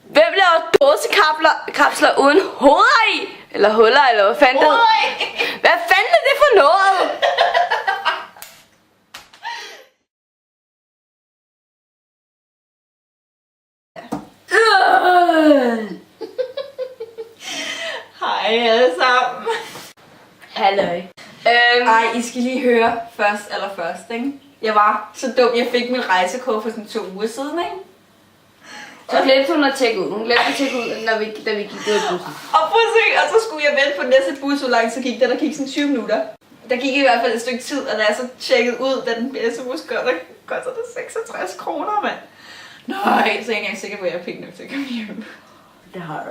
Hvem laver dåsekapsler uden hoveder i? Eller huller, eller hvad fanden det? Hvad fanden er det for noget? Hej alle sammen. Halløj. Ej, I skal lige høre allerførst, ikke? Jeg var så dum, jeg fik min rejsekort for sådan 2 uger siden, ikke? Så glemte hun at tjekke ud. Hun glemte at tjekke ud, da vi gik ud af bussen. Og prøv at se, og så skulle jeg vente på næste bus, hvor langt så gik der gik sådan 20 minutter. Der gik i hvert fald et stykke tid, og da jeg så tjekkede ud, da den bedste bus gør, der koster det 66 kroner, mand. Nej, så er jeg ikke engang sikker på, at jeg har penge nok til at komme hjem. Det har du.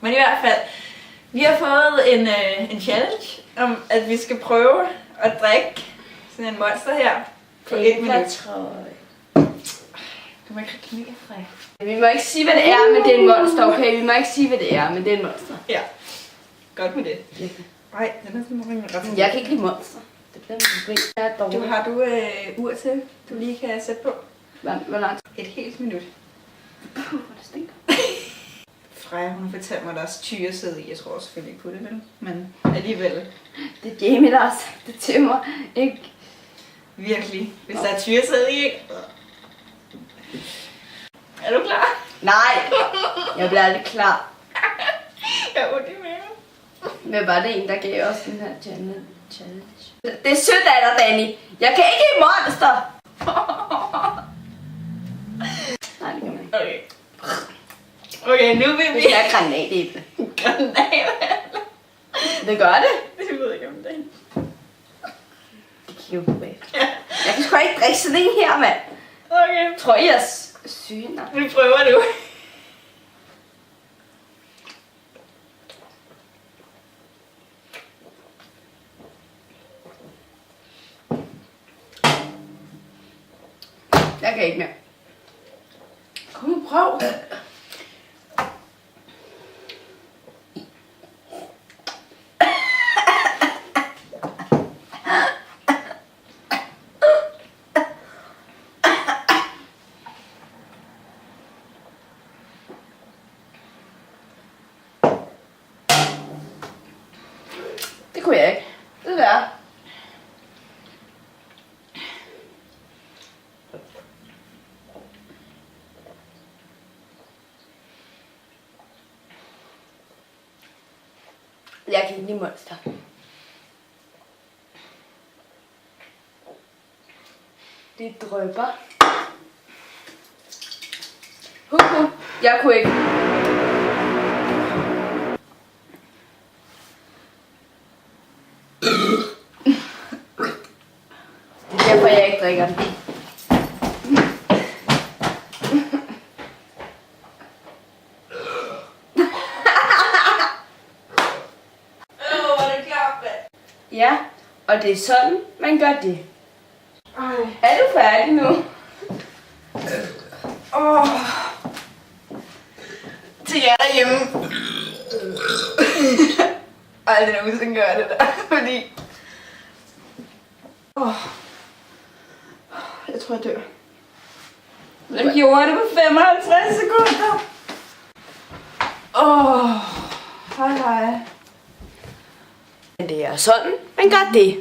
Men i hvert fald, vi har fået en challenge, om at vi skal prøve at drikke sådan en monster her på 1 minut. Du må ikke reklamere, Frederik. Vi må ikke sige, hvad det er, men det er en monster, okay? Vi må ikke sige, hvad det er, men det er en monster. Ja, godt med det. Nej, den er sådan ret. Jeg kan ikke lide monster. Det bliver en problem. Jeg er dårlig. Har du ur til, du lige kan sætte på? Hvor langt? Et helt minut. Hvor det stinker. Freja, hun fortalte mig, at der er tyresæde i. Jeg tror selvfølgelig ikke på det, vel? Men alligevel. Det er Jamie, der har sagt det til mig. Ikke? Virkelig. Hvis der er tyresæde i. Er du klar? Nej, jeg bliver aldrig klar. Jeg er ondt i maven. Men var det en, der gav os den her challenge? Det er sødt af dig, Danny. Jeg kan ikke lide monster. Nej, det kan man ikke. Okay. Okay, nu vil vi... Det er granatæble. Granatæble. Det gør det. Det ved jeg ikke om det. Det kigger på bag. Jeg kan sgu ikke drikke sådan en her, mand. Okay. Tror I, jeg er syg? Nej. Vi prøver nu. Jeg kan ikke mere. Kom nu, prøv. Det kunne jeg ikke. Det der. Jeg kan ikke lide monster. Det drøber. Jeg kunne ikke. Det er derfor, jeg ikke drikker den. Ja, og det er sådan, man gør det. Er du færdig nu? Til jer derhjemme. Aldrig nogensinde gør det der, fordi... Jeg tror, jeg dør. Jeg gjorde det på 55 sekunder. Hej hej. Men det er sådan, man gør det.